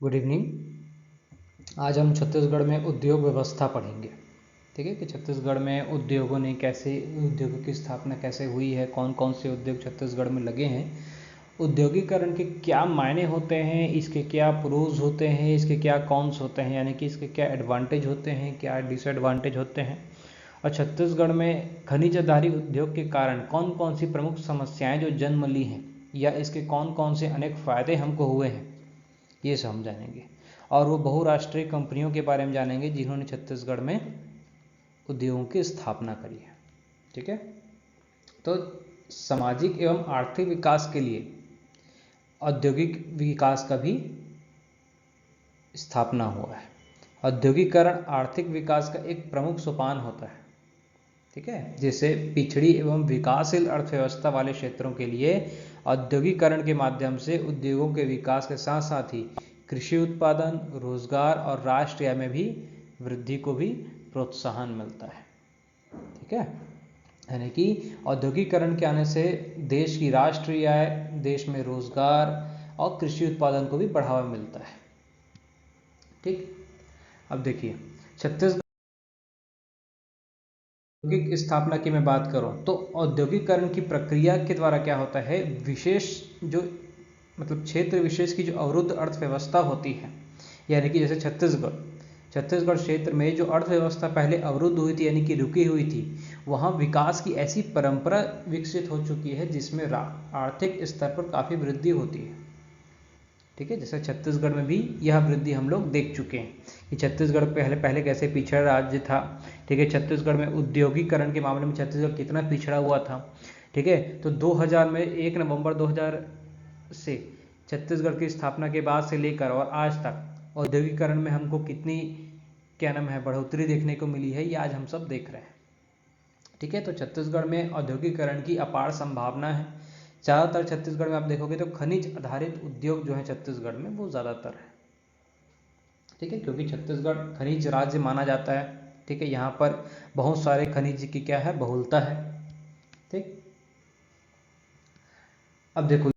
Good evening. आज हम छत्तीसगढ़ में उद्योग व्यवस्था पढ़ेंगे। ठीक है कि छत्तीसगढ़ में उद्योगों ने कैसे उद्योगों की स्थापना कैसे हुई है, कौन कौन से उद्योग छत्तीसगढ़ में लगे हैं, उद्योगीकरण के क्या मायने होते हैं, इसके क्या प्रोज होते हैं, इसके क्या कॉन्स होते हैं, यानी कि इसके क्या एडवांटेज होते हैं, क्या डिसएडवांटेज होते हैं, और छत्तीसगढ़ में खनिज आधारित उद्योग के कारण कौन कौन सी प्रमुख समस्याएं जो जन्म ली हैं या इसके कौन कौन से अनेक फ़ायदे हमको हुए हैं, ये सब हम जानेंगे। और वो बहुराष्ट्रीय कंपनियों के बारे में जानेंगे जिन्होंने छत्तीसगढ़ में उद्योगों की स्थापना करी है। ठीक है, तो सामाजिक एवं आर्थिक विकास के लिए औद्योगिक विकास का भी स्थापना हुआ है। औद्योगिकरण आर्थिक विकास का एक प्रमुख सोपान होता है। ठीक है, जिसे पिछड़ी एवं विकासशील अर्थव्यवस्था वाले क्षेत्रों के लिए औद्योगिकरण के माध्यम से उद्योगों के विकास के साथ साथ ही कृषि उत्पादन, रोजगार और राष्ट्रीय आय में भी वृद्धि को भी प्रोत्साहन मिलता है। ठीक है, यानी कि औद्योगिकरण के आने से देश की राष्ट्रीय आय, देश में रोजगार और कृषि उत्पादन को भी बढ़ावा मिलता है। ठीक, अब देखिए छत्तीसगढ़ औद्योगिक स्थापना की मैं बात करूं तो औद्योगिकरण की प्रक्रिया के द्वारा क्या होता है, विशेष जो मतलब क्षेत्र विशेष की जो अवरुद्ध अर्थव्यवस्था होती है, यानी कि जैसे छत्तीसगढ़ क्षेत्र में जो अर्थव्यवस्था पहले अवरुद्ध हुई थी यानी कि रुकी हुई थी, वहाँ विकास की ऐसी परंपरा विकसित हो चुकी है जिसमें आर्थिक स्तर पर काफ़ी वृद्धि होती है। ठीक है, जैसे छत्तीसगढ़ में भी यह वृद्धि हम लोग देख चुके हैं कि छत्तीसगढ़ पहले कैसे पिछड़ा राज्य था। ठीक है, छत्तीसगढ़ में उद्योगीकरण के मामले में छत्तीसगढ़ कितना पिछड़ा हुआ था। ठीक है, तो 2000 में 1 नवंबर 2000 से छत्तीसगढ़ की स्थापना के बाद से लेकर और आज तक औद्योगिकरण में हमको कितनी क्या नाम है बढ़ोतरी देखने को मिली है, ये आज हम सब देख रहे हैं। ठीक है, तो छत्तीसगढ़ में औद्योगिकरण की अपार संभावना है। ज़्यादातर छत्तीसगढ़ में आप देखोगे तो खनिज आधारित उद्योग जो है छत्तीसगढ़ में वो ज़्यादातर है। ठीक है, क्योंकि छत्तीसगढ़ खनिज राज्य माना जाता है। ठीक है, यहाँ पर बहुत सारे खनिज की क्या है बहुलता है। ठीक, अब देखो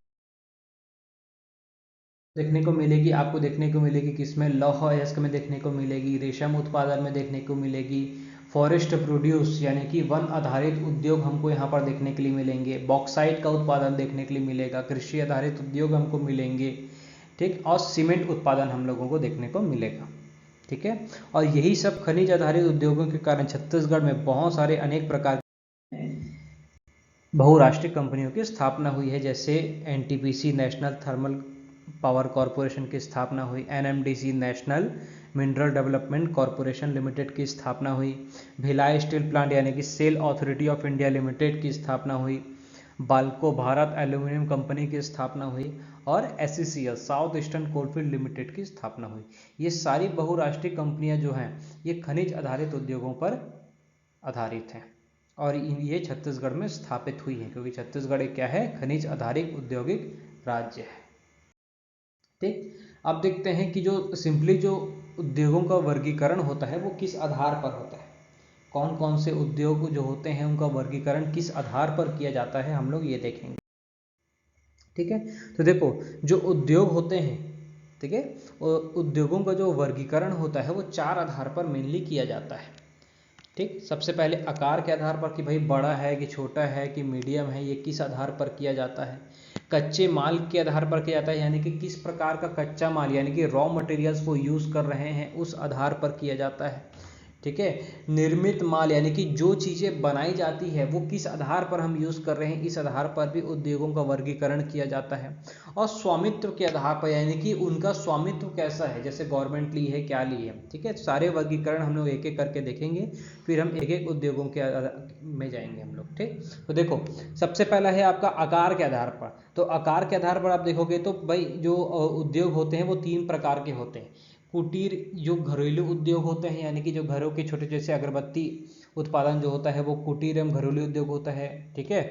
देखने को मिलेगी, आपको देखने को मिलेगी किसमें, लौह अयस्क में देखने को मिलेगी, रेशम उत्पादन में देखने को मिलेगी, फॉरेस्ट प्रोड्यूस यानी कि वन आधारित उद्योग हमको यहाँ पर देखने के लिए मिलेंगे, बॉक्साइट का उत्पादन देखने के लिए मिलेगा, कृषि आधारित उद्योग हमको मिलेंगे। ठीक, और सीमेंट उत्पादन हम लोगों को देखने को मिलेगा। ठीक है, और यही सब खनिज आधारित उद्योगों के कारण छत्तीसगढ़ में बहुत सारे अनेक प्रकार बहुराष्ट्रीय कंपनियों की स्थापना हुई है। जैसे NTPC national thermal power corporation की स्थापना हुई, NMDC national mineral development corporation limited की स्थापना हुई, भिलाई स्टील प्लांट यानी कि SAIL authority of India limited की स्थापना हुई, बाल्को भारत एल्यूमिनियम कंपनी की स्थापना हुई और SECL south eastern coalfield limited की स्थापना हुई। ये सारी बहुराष्ट्रीय कंपनियां जो हैं ये खनिज आधारित उद्योगों पर आधारित हैं और ये छत्तीसगढ़ में स्थापित हुई है, क्योंकि छत्तीसगढ़ एक क्या है खनिज आधारित औद्योगिक राज्य है। ठीक, अब देखते हैं कि जो सिंपली जो उद्योगों का वर्गीकरण होता है वो किस आधार पर होता है, कौन कौन से उद्योग जो होते हैं उनका वर्गीकरण किस आधार पर किया जाता है, हम लोग ये देखेंगे। ठीक है, तो देखो जो उद्योग होते हैं, ठीक है, उद्योगों का जो वर्गीकरण होता है वो 4 आधार पर मेनली किया जाता है। ठीक, सबसे पहले आकार के आधार पर कि भाई बड़ा है कि छोटा है कि मीडियम है, ये किस आधार पर किया जाता है। कच्चे माल के आधार पर किया जाता है, यानी कि किस प्रकार का कच्चा माल यानी कि रॉ मटेरियल्स वो यूज़ कर रहे हैं उस आधार पर किया जाता है। ठीक है, निर्मित माल यानी कि जो चीज़ें बनाई जाती है वो किस आधार पर हम यूज़ कर रहे हैं, इस आधार पर भी उद्योगों का वर्गीकरण किया जाता है। और स्वामित्व के आधार पर यानी कि उनका स्वामित्व कैसा है, जैसे गवर्नमेंट ली है क्या ली है। ठीक है, सारे वर्गीकरण हम लोग एक एक करके देखेंगे, फिर हम एक एक उद्योगों के में जाएंगे हम लोग। ठीक, तो देखो सबसे पहला है आपका आकार के आधार पर। तो आकार के आधार पर आप देखोगे तो भाई जो उद्योग होते हैं वो 3 प्रकार के होते हैं। कुटीर जो घरेलू उद्योग होते हैं, यानी कि जो घरों के छोटे जैसे अगरबत्ती उत्पादन जो होता है वो कुटीर एवं घरेलू उद्योग होता है। ठीक है,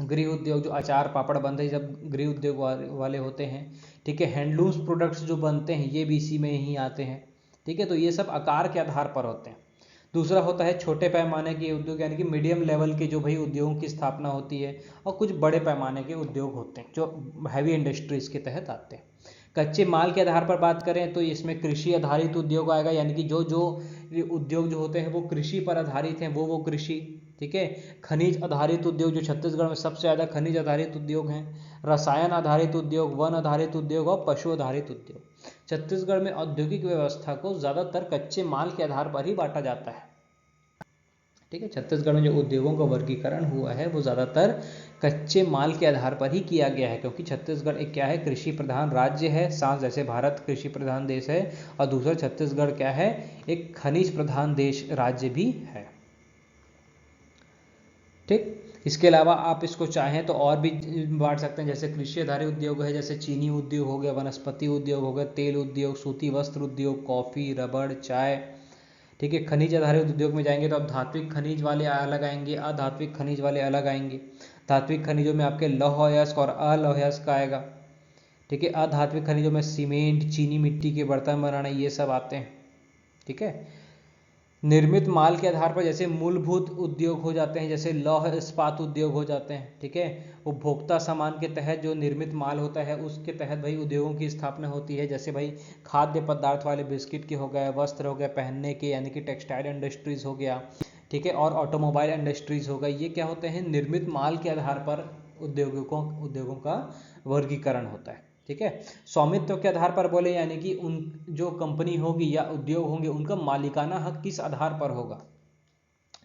गृह उद्योग जो अचार पापड़ बनते हैं जब गृह उद्योग वाले होते हैं। ठीक है, हैंडलूम्स प्रोडक्ट्स जो बनते हैं ये भी इसी में ही आते हैं। ठीक है, तो ये सब आकार के आधार पर होते हैं। दूसरा होता है छोटे पैमाने के उद्योग, यानी कि मीडियम लेवल के जो भाई उद्योगों की स्थापना होती है, और कुछ बड़े पैमाने के उद्योग होते हैं जो हैवी इंडस्ट्रीज के तहत आते हैं। कच्चे माल के आधार पर बात करें तो इसमें कृषि आधारित उद्योग आएगा, यानी कि जो जो उद्योग जो होते हैं वो कृषि पर आधारित हैं वो कृषि। ठीक है। खनिज आधारित उद्योग, जो छत्तीसगढ़ में सबसे ज़्यादा खनिज आधारित उद्योग हैं। रसायन आधारित उद्योग, वन आधारित उद्योग और पशु आधारित उद्योग। छत्तीसगढ़ में औद्योगिक व्यवस्था को ज़्यादातर कच्चे माल के आधार पर ही बांटा जाता है। ठीक है। छत्तीसगढ़ में जो उद्योगों का वर्गीकरण हुआ है वो ज़्यादातर कच्चे माल के आधार पर ही किया गया है, क्योंकि छत्तीसगढ़ एक क्या है, कृषि प्रधान राज्य है। साथ जैसे भारत कृषि प्रधान देश है, और दूसरा छत्तीसगढ़ क्या है, एक खनिज प्रधान देश राज्य भी है। ठीक। इसके अलावा आप इसको चाहें तो और भी बांट सकते हैं, जैसे कृषि आधारित उद्योग है, जैसे चीनी उद्योग हो गया, वनस्पति उद्योग हो गया, तेल उद्योग, सूती वस्त्र उद्योग, कॉफ़ी, रबड़, चाय। ठीक है। खनिज आधारित उद्योग में जाएंगे तो अब धात्विक खनिज वाले अलग आएंगे, अधात्विक खनिज वाले अलग आएंगे। धात्विक खनिजों में आपके लौह अयस्क और अलौह अयस्क आएगा। ठीक है। अधात्विक खनिजों में सीमेंट, चीनी मिट्टी के बर्तन बनाना, ये सब आते हैं। ठीक है। निर्मित माल के आधार पर जैसे मूलभूत उद्योग हो जाते हैं, जैसे लौह इस्पात उद्योग हो जाते हैं। ठीक है। उपभोक्ता सामान के तहत जो निर्मित माल होता है उसके तहत भाई उद्योगों की स्थापना होती है, जैसे भाई खाद्य पदार्थ वाले बिस्किट के हो गए, वस्त्र हो गए पहनने के, यानी कि टेक्सटाइल इंडस्ट्रीज हो गया। ठीक है। और ऑटोमोबाइल इंडस्ट्रीज हो गई। ये क्या होते हैं, निर्मित माल के आधार पर उद्योगों का वर्गीकरण होता है। ठीक है। स्वामित्व के आधार पर बोले, यानी कि उन जो कंपनी होगी या उद्योग होंगे उनका मालिकाना हक किस आधार पर होगा।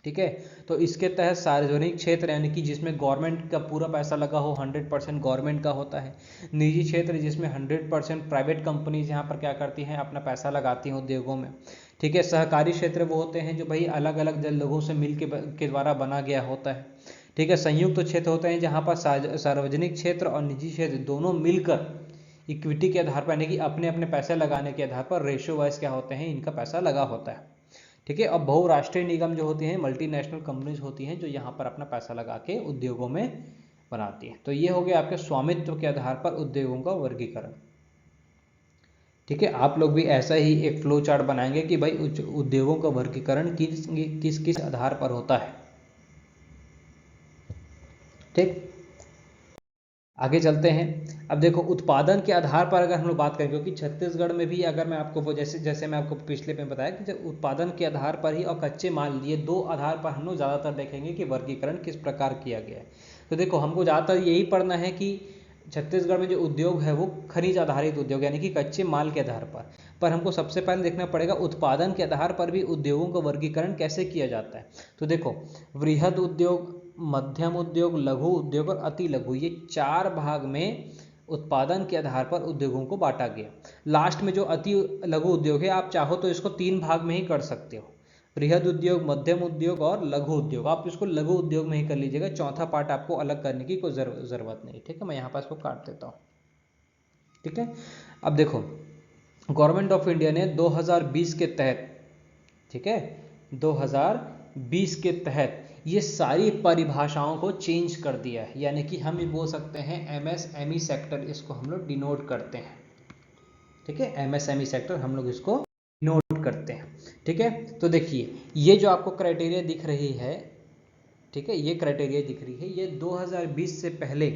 ठीक है। तो इसके तहत सार्वजनिक क्षेत्र, यानी कि जिसमें गवर्नमेंट का पूरा पैसा लगा हो, 100% गवर्नमेंट का होता है। निजी क्षेत्र जिसमें 100% प्राइवेट कंपनीज यहाँ पर क्या करती हैं, अपना पैसा लगाती हैं उद्योगों में। ठीक है। सहकारी क्षेत्र वो होते हैं जो भाई अलग अलग लोगों से मिल के द्वारा बना गया होता है। ठीक है। संयुक्त क्षेत्र होते हैं जहाँ पर सार्वजनिक क्षेत्र और निजी क्षेत्र दोनों मिलकर इक्विटी के आधार पर, यानी कि अपने अपने पैसे लगाने के आधार पर रेशियो वाइज क्या होते हैं, इनका पैसा लगा होता है। ठीक है। अब बहुराष्ट्रीय निगम जो होती हैं, मल्टीनेशनल कंपनीज होती हैं जो यहाँ पर अपना पैसा लगा के उद्योगों में बनाती हैं। तो ये हो गया आपके स्वामित्व के आधार पर उद्योगों का वर्गीकरण। ठीक है। आप लोग भी ऐसा ही एक फ्लो चार्ट बनाएंगे कि भाई उद्योगों का वर्गीकरण किस किस आधार पर होता है। ठीक। आगे चलते हैं। अब देखो उत्पादन के आधार पर अगर हम लोग बात करें, क्योंकि छत्तीसगढ़ में भी अगर मैं आपको वो जैसे मैं आपको पिछले में बताया कि जब उत्पादन के आधार पर ही और कच्चे माल, ये दो आधार पर हम लोग ज़्यादातर देखेंगे कि वर्गीकरण किस प्रकार किया गया है। तो देखो हमको ज़्यादातर यही पढ़ना है कि छत्तीसगढ़ में जो उद्योग है वो खनिज आधारित उद्योग, यानी कि कच्चे माल के आधार पर हमको सबसे पहले देखना पड़ेगा उत्पादन के आधार पर भी उद्योगों का वर्गीकरण कैसे किया जाता है। तो देखो वृहद उद्योग, मध्यम उद्योग, लघु उद्योग और अति लघु, ये 4 भाग में उत्पादन के आधार पर उद्योगों को बांटा गया। लास्ट में जो अति लघु उद्योग है, आप चाहो तो इसको 3 भाग में ही कर सकते हो, बृहद उद्योग, मध्यम उद्योग और लघु उद्योग। आप इसको लघु उद्योग में ही कर लीजिएगा, चौथा पार्ट आपको अलग करने की कोई ज़रूरत नहीं। ठीक है। मैं यहाँ पर इसको काट देता हूँ। ठीक है। अब देखो गवर्नमेंट ऑफ इंडिया ने 2020 के तहत, ठीक है, 2020 के तहत ये सारी परिभाषाओं को चेंज कर दिया है, यानी कि हम ये बोल सकते हैं एमएसएमई सेक्टर, इसको हम लोग डिनोट करते हैं। ठीक है। एमएसएमई सेक्टर हम लोग इसको डिनोट करते हैं। ठीक है। तो देखिए ये जो आपको क्राइटेरिया दिख रही है, ठीक है, ये क्राइटेरिया दिख रही है, ये 2020 से पहले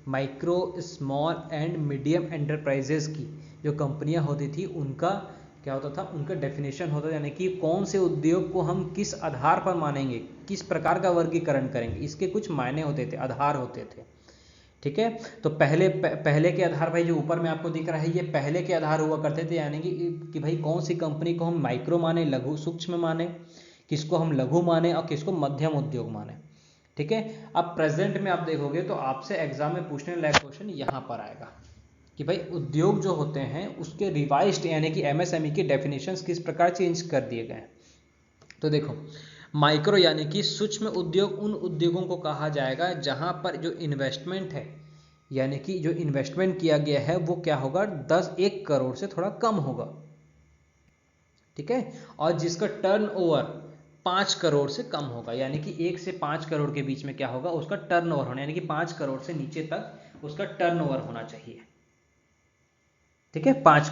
micro small and medium enterprises की जो कंपनियां होती थी उनका क्या होता था, उनका डेफिनेशन होता था, यानी कि कौन से उद्योग को हम किस आधार पर मानेंगे, किस प्रकार का वर्गीकरण करेंगे, इसके कुछ मायने होते थे, आधार होते थे। ठीक है। तो पहले के आधार भाई जो ऊपर में आपको दिख रहा है ये पहले के आधार हुआ करते थे, यानी कि भाई कौन सी कंपनी को हम माइक्रो माने, लघु सूक्ष्म माने, किसको हम लघु माने और किसको मध्यम उद्योग माने। ठीक है। अब प्रेजेंट में आप देखोगे तो आपसे एग्जाम में पूछने लायक क्वेश्चन यहाँ पर आएगा कि भाई उद्योग जो होते हैं उसके रिवाइज्ड यानी कि एमएसएमई के डेफिनेशंस किस प्रकार चेंज कर दिए गए। तो देखो माइक्रो यानी कि सूक्ष्म उद्योग उन उद्योगों को कहा जाएगा जहां पर जो इन्वेस्टमेंट है, यानी कि जो इन्वेस्टमेंट किया गया है वो क्या होगा, 1 करोड़ से थोड़ा कम होगा। ठीक है। और जिसका टर्नओवर 5 करोड़ से कम होगा, यानी कि 1 से 5 करोड़ के बीच में क्या होगा, उसका टर्नओवर होना, यानी कि 5 करोड़ से नीचे तक उसका टर्नओवर होना चाहिए। ठीक है। 5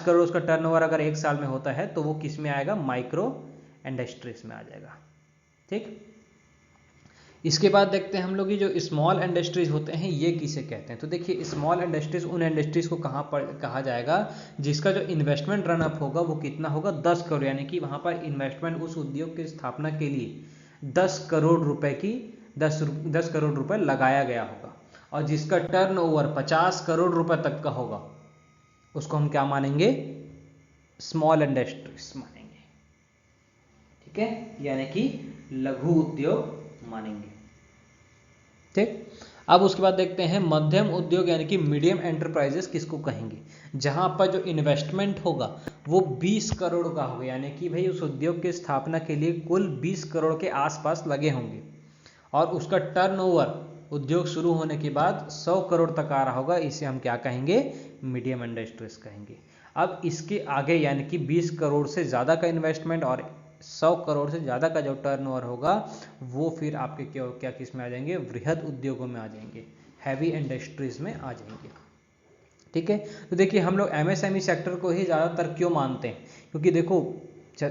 करोड़ उसका टर्नओवर अगर 1 साल में होता है तो वो किस में आएगा, माइक्रो इंडस्ट्रीज में आ जाएगा। ठीक। इसके बाद देखते हैं हम लोग, ये जो स्मॉल इंडस्ट्रीज होते हैं ये किसे कहते हैं। तो देखिए स्मॉल इंडस्ट्रीज उन इंडस्ट्रीज को कहाँ पर कहा जाएगा जिसका जो इन्वेस्टमेंट रन अप होगा वो कितना होगा 10 करोड़, यानी कि वहाँ पर इन्वेस्टमेंट उस उद्योग की स्थापना के लिए 10 करोड़ रुपए की 10 करोड़ रुपए लगाया गया होगा, और जिसका टर्नओवर 50 करोड़ रुपए तक का होगा उसको हम क्या मानेंगे, स्मॉल इंडस्ट्रीज मानेंगे। ठीक है, यानी कि लघु उद्योग मानेंगे। ठीक, अब उसके बाद देखते हैं मध्यम उद्योग यानी कि मीडियम एंटरप्राइजेस किसको कहेंगे, जहां पर जो इन्वेस्टमेंट होगा वो 20 करोड़ का होगा, यानी कि भाई उस उद्योग की स्थापना के लिए कुल 20 करोड़ के आसपास लगे होंगे, और उसका टर्नओवर उद्योग शुरू होने के बाद 100 करोड़ तक आ रहा होगा, इसे हम क्या कहेंगे, मीडियम इंडस्ट्रीज कहेंगे। अब इसके आगे यानी कि 20 करोड़ से ज़्यादा का इन्वेस्टमेंट और 100 करोड़ से ज़्यादा का जो टर्नओवर होगा वो फिर आपके क्या किस में आ जाएंगे, वृहद उद्योगों में आ जाएंगे, हैवी इंडस्ट्रीज में आ जाएंगे। ठीक है, तो देखिए हम लोग एमएसएमई सेक्टर को ही ज़्यादातर क्यों मानते हैं, क्योंकि देखो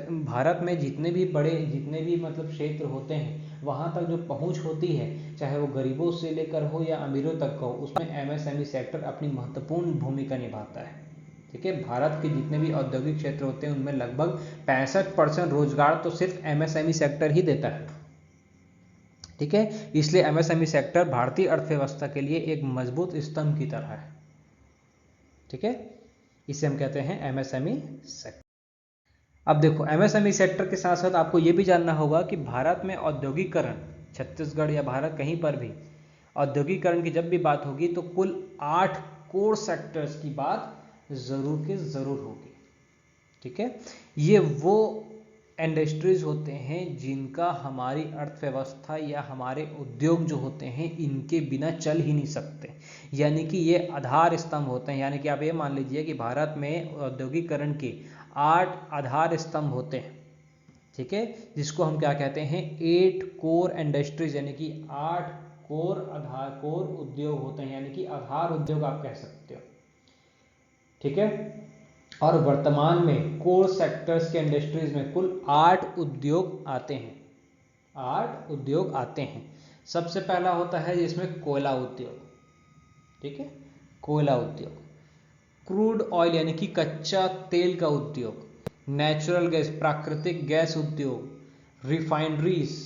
भारत में जितने भी मतलब क्षेत्र होते हैं वहाँ तक जो पहुँच होती है, चाहे वो गरीबों से लेकर हो या अमीरों तक हो, उसमें एमएसएमई सेक्टर अपनी महत्वपूर्ण भूमिका निभाता है। ठीक है, भारत के जितने भी औद्योगिक क्षेत्र होते हैं उनमें लगभग 65% रोजगार तो सिर्फ एमएसएमई सेक्टर ही देता है। ठीक है, इसलिए एमएसएमई सेक्टर भारतीय अर्थव्यवस्था के लिए एक मजबूत स्तंभ की तरह है। ठीक है, इसे हम कहते हैं एमएसएमई सेक्टर। अब देखो एमएसएमई सेक्टर के साथ साथ आपको ये भी जानना होगा कि भारत में औद्योगिकरण, छत्तीसगढ़ या भारत कहीं पर भी औद्योगिकरण की जब भी बात होगी तो कुल 8 कोर सेक्टर्स की बात जरूर के जरूर होगी। ठीक है, ये वो इंडस्ट्रीज होते हैं जिनका हमारी अर्थव्यवस्था या हमारे उद्योग जो होते हैं इनके बिना चल ही नहीं सकते, यानी कि ये आधार स्तंभ होते हैं। यानी कि आप ये मान लीजिए कि भारत में औद्योगिकरण के 8 आधार स्तंभ होते हैं। ठीक है, जिसको हम क्या कहते हैं, 8 कोर इंडस्ट्रीज, यानी कि 8 कोर उद्योग होते हैं, यानी कि आधार उद्योग आप कह सकते हो। ठीक है, और वर्तमान में कोर सेक्टर्स के इंडस्ट्रीज में कुल 8 उद्योग आते हैं, 8 उद्योग आते हैं। सबसे पहला होता है जिसमें कोयला उद्योग। ठीक है, कोयला उद्योग, क्रूड ऑयल यानी कि कच्चा तेल का उद्योग, नेचुरल गैस प्राकृतिक गैस उद्योग, रिफाइनरीज।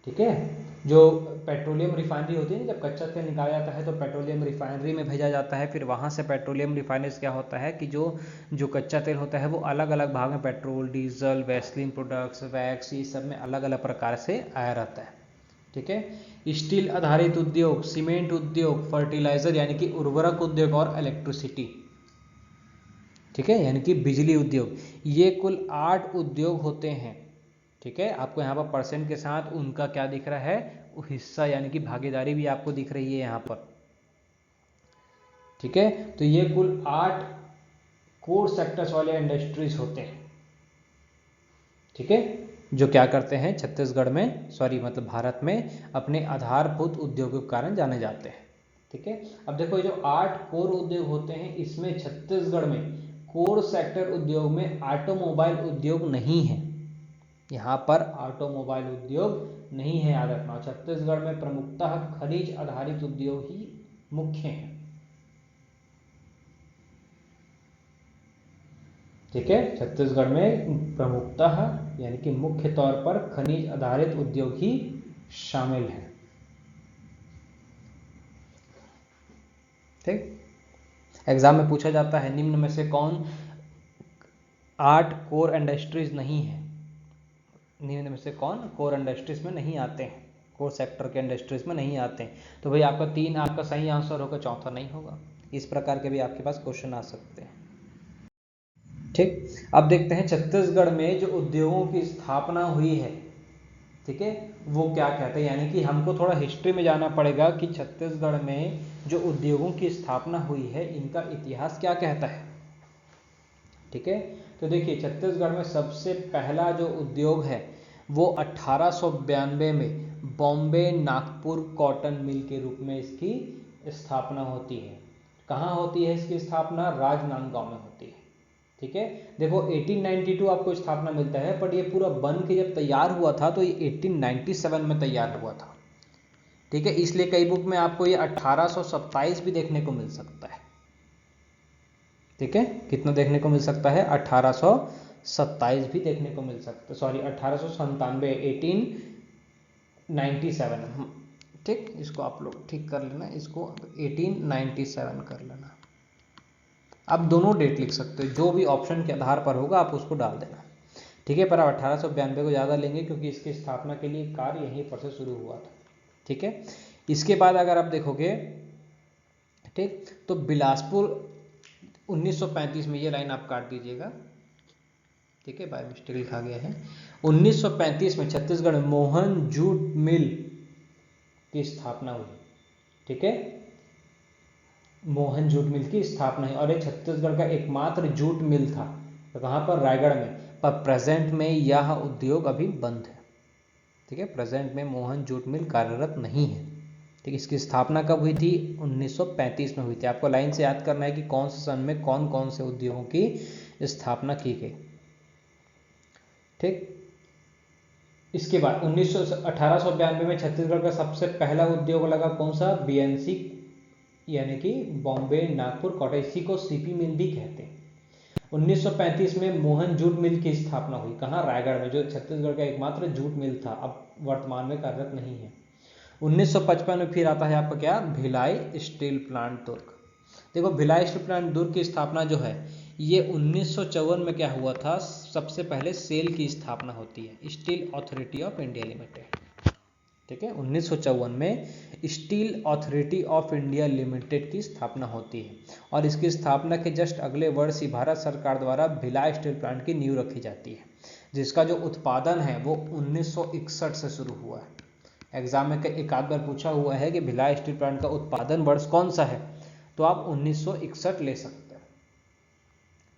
ठीक है, जो पेट्रोलियम रिफाइनरी होती है, जब कच्चा तेल निकाला जाता है तो पेट्रोलियम रिफाइनरी में भेजा जाता है, फिर वहाँ से पेट्रोलियम रिफाइनरीज क्या होता है कि जो कच्चा तेल होता है वो अलग अलग भाग में petrol, diesel, Vaseline products, wax, ये सब में अलग अलग प्रकार से आया रहता है। ठीक है, स्टील आधारित उद्योग, सीमेंट उद्योग, फर्टिलाइजर यानी कि उर्वरक उद्योग और इलेक्ट्रिसिटी। ठीक है, यानी कि बिजली उद्योग, ये कुल 8 उद्योग होते हैं। ठीक है, आपको यहाँ पर परसेंट के साथ उनका क्या दिख रहा है, हिस्सा यानी कि भागीदारी भी आपको दिख रही है यहाँ पर। ठीक है, तो ये कुल 8 कोर सेक्टर्स वाले इंडस्ट्रीज होते हैं। ठीक है, जो क्या करते हैं छत्तीसगढ़ में, मतलब भारत में अपने आधारभूत उद्योगों के कारण जाने जाते हैं। ठीक है, अब देखो ये जो 8 कोर उद्योग होते हैं इसमें छत्तीसगढ़ में कोर सेक्टर उद्योग में ऑटोमोबाइल उद्योग नहीं है। यहाँ पर ऑटोमोबाइल उद्योग नहीं है, याद रखना। छत्तीसगढ़ में प्रमुखतः खनिज आधारित उद्योग ही मुख्य हैं। ठीक है, छत्तीसगढ़ में प्रमुखतः यानी कि मुख्य तौर पर खनिज आधारित उद्योग ही शामिल हैं। ठीक, एग्जाम में पूछा जाता है निम्न में से कौन 8 कोर इंडस्ट्रीज नहीं है, निम्न में से कौन कोर इंडस्ट्रीज में नहीं आते हैं, कोर सेक्टर के इंडस्ट्रीज में नहीं आते हैं। तो भाई आपका 3 आपका सही आंसर होगा, चौथा नहीं होगा। इस प्रकार के भी आपके पास क्वेश्चन आ सकते हैं। ठीक, अब देखते हैं छत्तीसगढ़ में जो उद्योगों की स्थापना हुई है, ठीक है, वो क्या कहते हैं, यानी कि हमको थोड़ा हिस्ट्री में जाना पड़ेगा कि छत्तीसगढ़ में जो उद्योगों की स्थापना हुई है इनका इतिहास क्या कहता है। ठीक है, तो देखिए छत्तीसगढ़ में सबसे पहला जो उद्योग है वो 1892 में बॉम्बे नागपुर कॉटन मिल के रूप में इसकी स्थापना होती है। कहाँ होती है इसकी स्थापना, राजनांदगांव में होती है। ठीक है। देखो 1892 आपको स्थापना मिलता है, पर ये पूरा बन के जब तैयार हुआ था तो ये 1897 में तैयार हुआ था। ठीक है, इसलिए कई बुक में आपको ये 1827 भी देखने को मिल सकता है। ठीक है, कितना देखने को मिल सकता है, 1827 भी देखने को मिल सकता है, सॉरी 1897, 1897। ठीक, इसको आप लोग ठीक कर लेना, इसको 1897 कर लेना। आप दोनों डेट लिख सकते हो, जो भी ऑप्शन के आधार पर होगा आप उसको डाल देना। ठीक है, पर आप 1892 को ज़्यादा लेंगे क्योंकि इसकी स्थापना के लिए कार्य यहीं पर से शुरू हुआ था। ठीक है, इसके बाद अगर आप देखोगे, ठीक, तो बिलासपुर 1935 में, ये लाइन आप काट दीजिएगा, ठीक है, बाय मिस्टेक लिखा गया है। 1935 में छत्तीसगढ़ में मोहन जूट मिल की स्थापना हुई। ठीक है, मोहन जूट मिल की स्थापना है, और ये छत्तीसगढ़ का एकमात्र जूट मिल था। तो कहाँ पर, रायगढ़ में, पर प्रेजेंट में यह उद्योग अभी बंद है। ठीक है, प्रेजेंट में मोहन जूट मिल कार्यरत नहीं है। ठीक, इसकी स्थापना कब हुई थी, 1935 में हुई थी। आपको लाइन से याद करना है कि कौन से सन में कौन कौन से उद्योगों की स्थापना की गई। ठीक, इसके बाद 1892 में छत्तीसगढ़ का सबसे पहला उद्योग लगा, कौन सा, बीएनसी, यानी कि बॉम्बे नागपुर कॉटन, इसी को सीपी मिल भी कहते हैं। 1935 में मोहन जूट मिल की स्थापना हुई, कहाँ, रायगढ़ में, जो छत्तीसगढ़ का एकमात्र जूट मिल था, अब वर्तमान में कार्यरत नहीं है। 1955 में फिर आता है आपका क्या, भिलाई स्टील प्लांट दुर्ग। देखो भिलाई स्टील प्लांट दुर्ग की स्थापना जो है, ये 1954 में क्या हुआ था, सबसे पहले सेल की स्थापना होती है, steel authority of India limited. ठीक है, 1954 में steel authority of India limited की स्थापना होती है, और इसकी स्थापना के जस्ट अगले वर्ष ही भारत सरकार द्वारा भिलाई स्टील प्लांट की नींव रखी जाती है, जिसका जो उत्पादन है वो 1961 से शुरू हुआ है। एग्जाम में एक आध बार पूछा हुआ है कि भिलाई स्टील प्लांट का उत्पादन वर्ष कौन सा है, तो आप 1961 ले सकते हैं।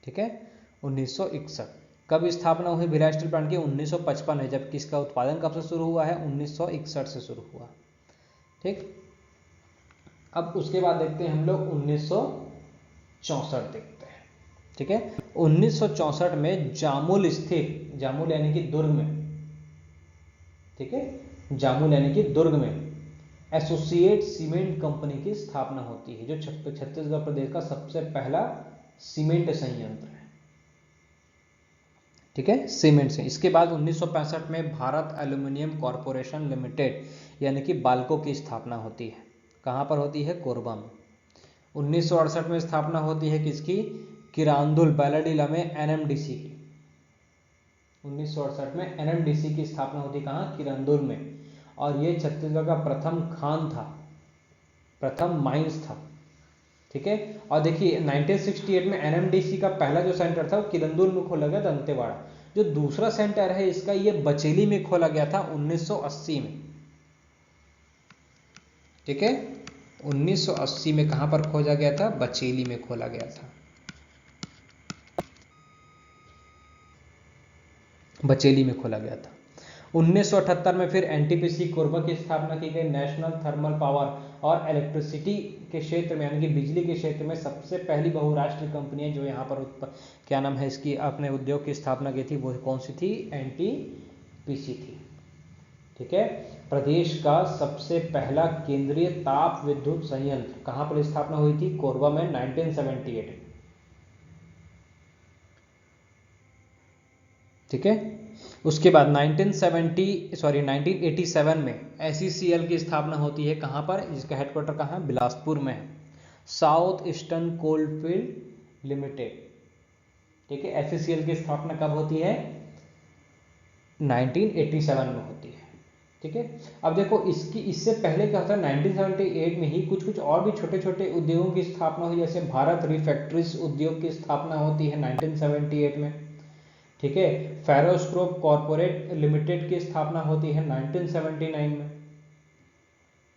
ठीक है, 1961। कब स्थापना हुई भिलाई स्टील प्लांट की, 1955 है, जबकि इसका उत्पादन कब से शुरू हुआ है, 1961 से शुरू हुआ। ठीक, अब उसके बाद देखते हैं हम लोग 1964 देखते हैं। ठीक है, 1964 में जामुल स्थित, जामुल यानी कि दुर्ग में, ठीक है, जामुल यानी कि दुर्ग में एसोसिएट सीमेंट कंपनी की स्थापना होती है, जो छत्तीसगढ़ प्रदेश का सबसे पहला सीमेंट संयंत्र है। ठीक है, सीमेंट से। इसके बाद 1965 में भारत एल्यूमिनियम कॉरपोरेशन लिमिटेड, यानी कि बाल्को की स्थापना होती है। कहाँ पर होती है, कोरबा में। 1968 में स्थापना होती है किसकी, किरांदुल बैलाडीला में एनएमडीसी की। 1968 में एनएमडीसी की स्थापना होती है, कहाँ, किरंदुल में, और ये छत्तीसगढ़ का प्रथम खान था, प्रथम माइंस था। ठीक है, और देखिए 1968 में एनएमडीसी का पहला जो सेंटर था वो किरंदुल में खोला गया, दंतेवाड़ा। जो दूसरा सेंटर है इसका, ये बचेली में खोला गया था 1980 में। ठीक है, 1980 में कहां पर खोजा गया था, बचेली में खोला गया था, बचेली में खोला गया था। 1978 में फिर एनटीपीसी कोरबा की स्थापना की गई, नेशनल थर्मल पावर और इलेक्ट्रिसिटी के क्षेत्र में, यानी कि बिजली के क्षेत्र में सबसे पहली बहुराष्ट्रीय कंपनी जो यहाँ पर क्या नाम है इसकी, अपने उद्योग की स्थापना की थी, वो कौन सी थी, एनटीपीसी थी। ठीक है, प्रदेश का सबसे पहला केंद्रीय ताप विद्युत संयंत्र कहाँ पर स्थापना हुई थी, कोरबा में, 1978। ठीक है, उसके बाद 1987 में SECL की स्थापना होती है, कहाँ पर, जिसका हेडक्वार्टर कहाँ है, बिलासपुर में है, साउथ ईस्टर्न कोलफील्ड लिमिटेड। ठीक है, SECL की स्थापना कब होती है, 1987 में होती है। ठीक है, अब देखो इससे पहले क्या होता है, 1978 में ही कुछ और भी छोटे छोटे उद्योगों की स्थापना हुई, जैसे भारत रिफैक्ट्रीज उद्योग की स्थापना होती है 1978 में। ठीक है, फेरोस्क्रोप कॉर्पोरेट लिमिटेड की स्थापना होती है 1979 में।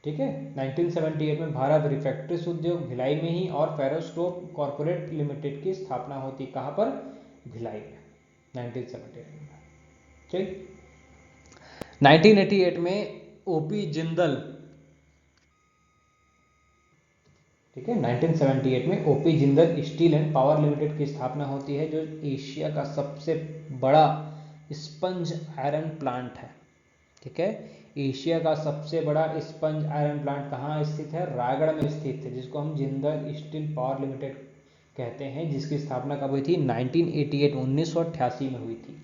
ठीक है, 1978 में भारत रिफैक्ट्रीज उद्योग भिलाई में ही, और फेरोस्क्रोप कॉर्पोरेट लिमिटेड की स्थापना होती है कहाँ पर, भिलाई में, 1978 में। ठीक, 1988 में ओपी जिंदल, ठीक है। 1978 में OP Jindal steel and power limited की स्थापना होती है, जो एशिया का सबसे बड़ा स्पंज आयरन प्लांट है। ठीक है, एशिया का सबसे बड़ा स्पंज आयरन प्लांट कहाँ स्थित है? रायगढ़ में स्थित है, जिसको हम जिंदल स्टील पावर लिमिटेड कहते हैं, जिसकी स्थापना कब हुई थी? 1988 1988 में हुई थी।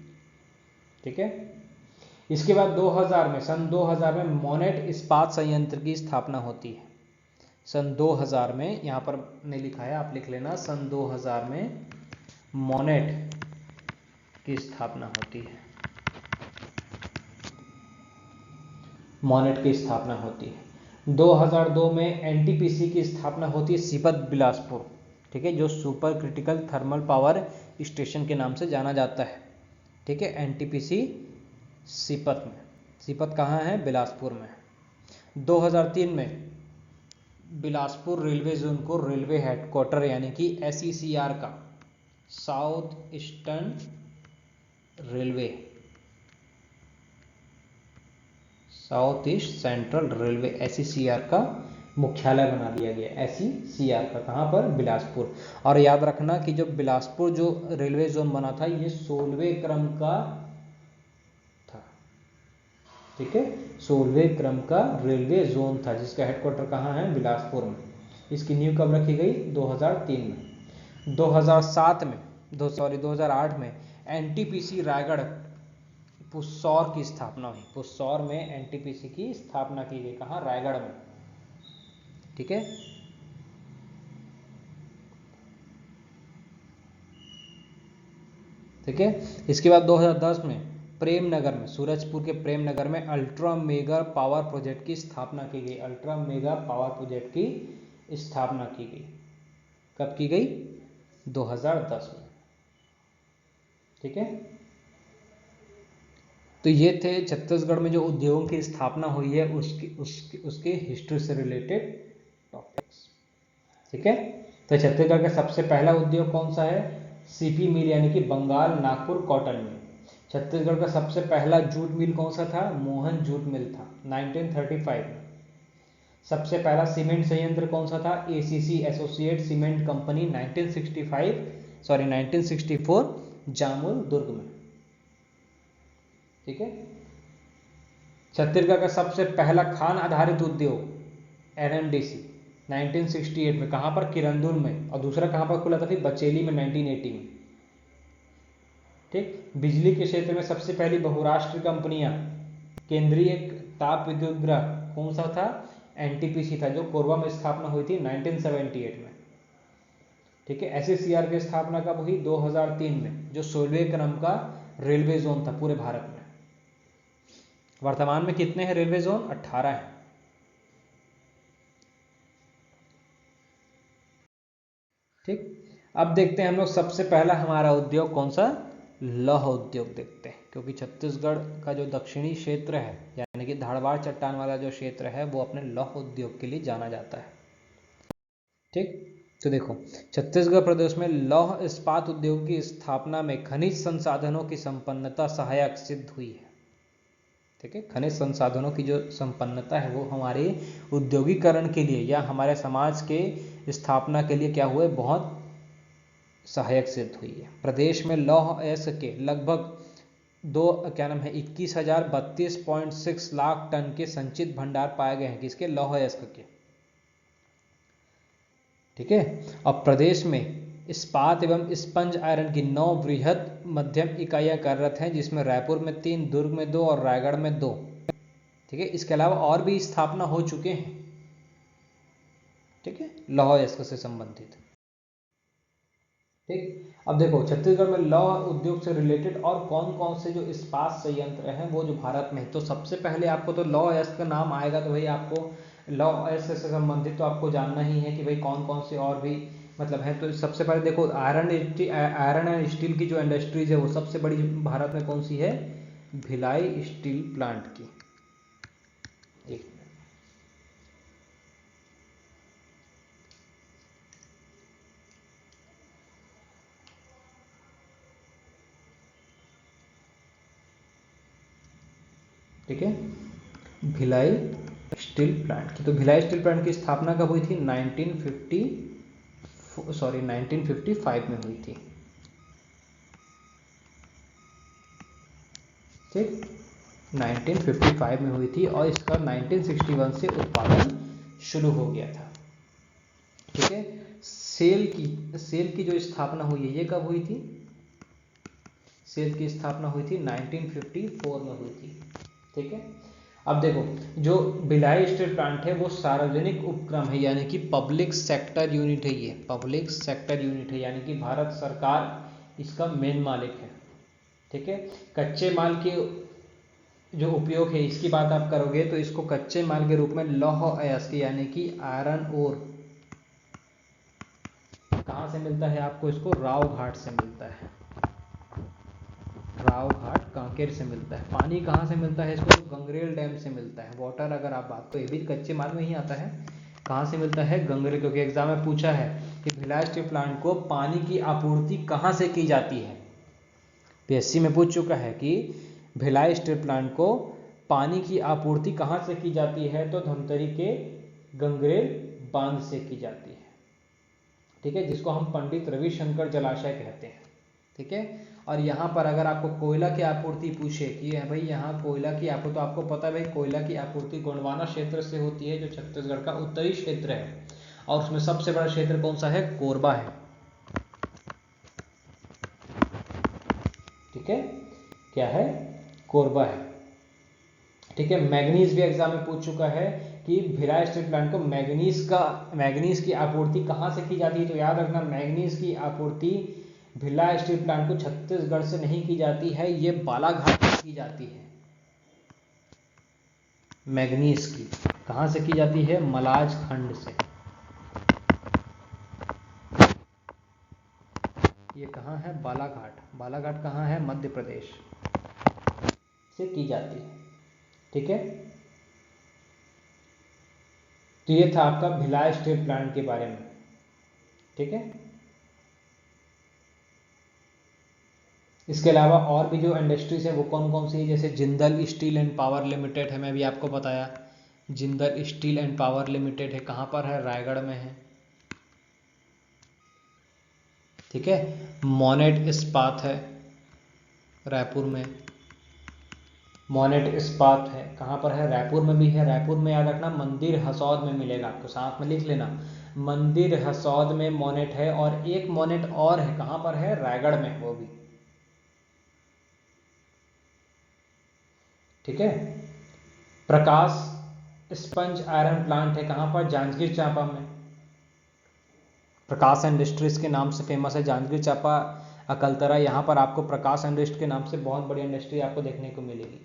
ठीक है, इसके बाद 2000 में, सन 2000 में मोनेट इस्पात संयंत्र की स्थापना होती है। सन 2000 में, यहाँ पर ने लिखा है, आप लिख लेना, सन 2000 में मोनेट की स्थापना होती है। मोनेट की स्थापना होती है। 2002 में एनटीपीसी की स्थापना होती है सीपत बिलासपुर। ठीक है, जो super critical thermal power station के नाम से जाना जाता है। ठीक है, एनटीपीसी सीपत में। सीपत कहाँ है? बिलासपुर में। 2003 में बिलासपुर रेलवे जोन को रेलवे हेडक्वार्टर यानी कि एसईसीआर का, south eastern railway, south east central railway, SECR का मुख्यालय बना दिया गया। एसईसीआर का कहाँ पर? बिलासपुर। और याद रखना कि जो बिलासपुर जो रेलवे जोन बना था, ये 16वें क्रम का था। ठीक है, 16वें क्रम का रेलवे जोन था, जिसका हेडक्वार्टर कहाँ है? बिलासपुर में। इसकी नींव कब रखी गई? 2003 में। 2008 में एनटीपीसी रायगढ़ पुस्सौर की स्थापना हुई। पुस्सौर में एनटीपीसी की स्थापना की गई। कहाँ? रायगढ़ में। ठीक है, ठीक है। इसके बाद 2010 में प्रेमनगर में, सूरजपुर के प्रेमनगर में अल्ट्रा मेगा पावर प्रोजेक्ट की स्थापना की गई। अल्ट्रा मेगा पावर प्रोजेक्ट की स्थापना की गई। कब की गई? 2010 में। ठीक है, तो ये थे छत्तीसगढ़ में जो उद्योगों की स्थापना हुई है उसके हिस्ट्री से रिलेटेड टॉपिक्स। ठीक है, तो छत्तीसगढ़ का सबसे पहला उद्योग कौन सा है? सीपी मिल यानी कि बंगाल नागपुर कॉटन मिल। छत्तीसगढ़ का सबसे पहला जूट मिल कौन सा था? मोहन जूट मिल था, 1935 में। सबसे पहला सीमेंट संयंत्र कौन सा था? ACC associate cement company, 1964 Jamul Durg में। ठीक है, छत्तीसगढ़ का सबसे पहला खान आधारित उद्योग एनएमडीसी 1968 में। कहां पर? किरंदुल में। और दूसरा कहां पर खुला था? फिर बचेली में 1980 में। ठीक, बिजली के क्षेत्र में सबसे पहली बहुराष्ट्रीय कंपनियां, केंद्रीय ताप विद्युत गृह कौन सा था? एनटीपीसी था, जो कोरबा में स्थापना हुई थी 1978 में। ठीक है, एसईसीआर की स्थापना कब हुई? 2003 में, जो 16वें क्रम का रेलवे जोन था पूरे भारत में। वर्तमान में कितने हैं रेलवे जोन? 18 हैं। ठीक, अब देखते हैं हम लोग सबसे पहला हमारा उद्योग कौन सा? लौह उद्योग देखते हैं, क्योंकि छत्तीसगढ़ का जो दक्षिणी क्षेत्र है, यानी कि धारवाड़ चट्टान वाला जो क्षेत्र है, वो अपने लौह उद्योग के लिए जाना जाता है। ठीक, तो देखो, छत्तीसगढ़ प्रदेश में लौह इस्पात उद्योग की स्थापना में खनिज संसाधनों की संपन्नता सहायक सिद्ध हुई है। ठीक है, खनिज संसाधनों की जो संपन्नता है, वो हमारे उद्योगीकरण के लिए या हमारे समाज के स्थापना के लिए क्या हुए? बहुत सहायक सिद्ध हुई है। प्रदेश में लौह अयस्क के लगभग 21,032.6 लाख टन के संचित भंडार पाए गए हैं। किसके? लौह अयस्क के। ठीक है, अब प्रदेश में इस्पात एवं स्पंज आयरन की 9 बृहद मध्यम इकाइयां कार्यरत हैं, जिसमें रायपुर में 3, दुर्ग में 2 और रायगढ़ में 2। ठीक है, इसके अलावा और भी स्थापना हो चुके हैं। ठीक है, लौह अयस्क से संबंधित। ठीक, अब देखो, छत्तीसगढ़ में लौह उद्योग से रिलेटेड और कौन कौन से जो इस्पात संयंत्र हैं, वो जो भारत में है। तो सबसे पहले आपको तो लौह अयस्क का नाम आएगा, तो भाई आपको लौह अयस्क से संबंधित तो आपको जानना ही है कि भाई कौन कौन से और भी मतलब है। तो सबसे पहले देखो, आयरन एंड स्टील की जो इंडस्ट्रीज है, वो सबसे बड़ी भारत में कौन सी है? भिलाई स्टील प्लांट की। एक ठीक है, भिलाई स्टील प्लांट की। तो भिलाई स्टील प्लांट की स्थापना कब हुई थी? 1955 में हुई थी। ठीक, 1955 में हुई थी और इसका 1961 से उत्पादन शुरू हो गया था। ठीक है, सेल की जो स्थापना हुई है ये कब हुई थी? सेल की स्थापना हुई थी 1954 में हुई थी। ठीक है, अब देखो जो भिलाई स्टील प्लांट है वो सार्वजनिक उपक्रम है, यानी कि पब्लिक सेक्टर यूनिट है। ये पब्लिक सेक्टर यूनिट है, यानी कि भारत सरकार इसका मेन मालिक है। ठीक है, कच्चे माल के जो उपयोग है इसकी बात आप करोगे तो इसको कच्चे माल के रूप में लौह अयस्क यानी कि आयरन ओर कहाँ से मिलता है आपको? इसको राव घाट से मिलता है। राव घाट कांकेर से मिलता है। पानी कहाँ से मिलता है इसको? गंगरेल डैम से मिलता है। वाटर अगर आप बात को, ये भी कच्चे माल में ही आता है। कहाँ से मिलता है? गंगरेल, क्योंकि एग्जाम में पूछा है कि भिलाई स्टील प्लांट को पानी की आपूर्ति कहाँ से की जाती है। पीएससी में पूछ चुका है कि भिलाई स्टील प्लांट को पानी की आपूर्ति कहाँ से की जाती है, तो धमतरी के गंगरेल बांध से की जाती है। ठीक है, जिसको हम पंडित रविशंकर जलाशय कहते हैं। ठीक है, और यहाँ पर अगर आपको कोयला की आपूर्ति पूछे कि भाई यहाँ कोयला की आपूर्ति, तो आपको पता है भाई कोयला की आपूर्ति गोंडवाना क्षेत्र से होती है, जो छत्तीसगढ़ का उत्तरी क्षेत्र है, और उसमें सबसे बड़ा क्षेत्र कौन सा है? कोरबा है। ठीक है, क्या है? कोरबा है। ठीक है, मैग्नीज भी एग्जाम में पूछ चुका है कि भिलाई स्टील प्लांट को मैग्नीज की आपूर्ति कहाँ से की जाती है, तो याद रखना मैग्नीज की आपूर्ति भिलाई स्टील प्लांट को छत्तीसगढ़ से नहीं की जाती है, ये बालाघाट से की जाती है। मैग्नीज की कहाँ से की जाती है? मलाज खंड से। ये कहाँ है? बालाघाट। बालाघाट कहाँ है? मध्य प्रदेश से की जाती है। ठीक है, तो ये था आपका भिलाई स्टील प्लांट के बारे में। ठीक है, इसके अलावा और भी जो इंडस्ट्रीज है वो कौन कौन सी है? जैसे Jindal steel and power limited है, मैं भी आपको बताया। Jindal steel and power limited है, कहाँ पर है? रायगढ़ में है। ठीक है, मोनेट इस्पात है, रायपुर में। मोनेट इस्पात है, कहाँ पर है? रायपुर में भी है। रायपुर में याद रखना मंदिर हसौद में मिलेगा, आपको साथ में लिख लेना, मंदिर हसौद में मोनेट है। और एक मोनेट और है, कहाँ पर है? रायगढ़ में, वो भी। ठीक है, प्रकाश स्पंज आयरन प्लांट है, कहाँ पर? जांजगीर चांपा में। प्रकाश इंडस्ट्रीज के नाम से फेमस है जांजगीर चांपा, अकलतरा। यहाँ पर आपको प्रकाश इंडस्ट्री के नाम से बहुत बड़ी इंडस्ट्री आपको देखने को मिलेगी।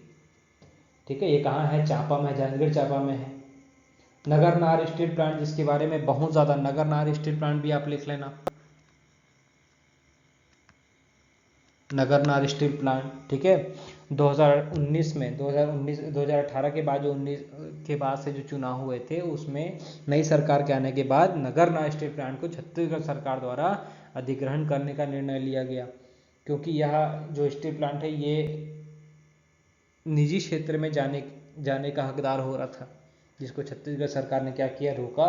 ठीक है, ये कहाँ है? चांपा में, जांजगीर चांपा में है। नगरनार स्टील प्लांट, जिसके बारे में बहुत ज़्यादा, नगरनार स्टील प्लांट भी आप लिख लेना, नगरनार स्टील प्लांट। ठीक है, 2018 के बाद, जो 19 के बाद से जो चुनाव हुए थे, उसमें नई सरकार के आने के बाद नगरनार स्टील प्लांट को छत्तीसगढ़ सरकार द्वारा अधिग्रहण करने का निर्णय लिया गया, क्योंकि यह जो स्टील प्लांट है ये निजी क्षेत्र में जाने का हकदार हो रहा था, जिसको छत्तीसगढ़ सरकार ने क्या किया? रोका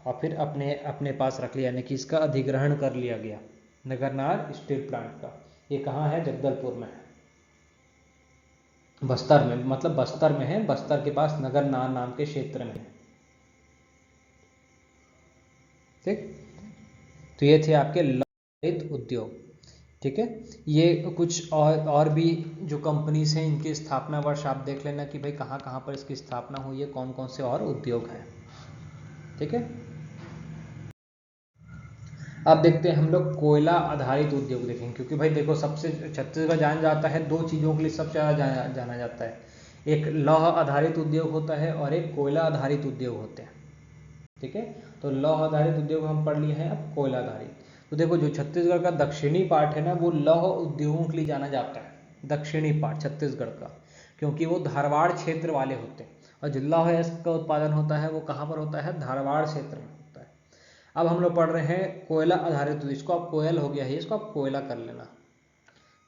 और फिर अपने पास रख लिया, यानी कि इसका अधिग्रहण कर लिया गया नगरनार स्टील प्लांट का। ये कहाँ है? जगदलपुर में है, बस्तर में, मतलब बस्तर में है, बस्तर के पास नगरनार नाम के क्षेत्र में है। ठीक, तो ये थे आपके ललित उद्योग। ठीक है, ये कुछ और भी जो कंपनीज हैं इनकी स्थापना वर्ष आप देख लेना कि भाई कहाँ कहाँ पर इसकी स्थापना हुई है, कौन कौन से और उद्योग हैं। ठीक है, अब देखते हैं हम लोग कोयला आधारित उद्योग देखेंगे, क्योंकि भाई देखो सबसे छत्तीसगढ़ जाना जाता है दो चीज़ों के लिए सबसे ज़्यादा जाना जाता है, एक लौह आधारित उद्योग होता है और एक कोयला आधारित उद्योग होते हैं। ठीक है, तो लौह आधारित उद्योग हम पढ़ लिए हैं, अब कोयला आधारित। तो देखो जो छत्तीसगढ़ का दक्षिणी पार्ट है ना, वो लौह उद्योगों के लिए जाना जाता है, दक्षिणी पार्ट छत्तीसगढ़ का, क्योंकि वो धारवाड़ क्षेत्र वाले होते हैं, और जो लौह अयस्क का उत्पादन होता है वो कहाँ पर होता है? धारवाड़ क्षेत्र में होता है। अब हम लोग पढ़ रहे हैं कोयला आधारित, इसको आप कोयल हो गया है, इसको आप कोयला कर लेना।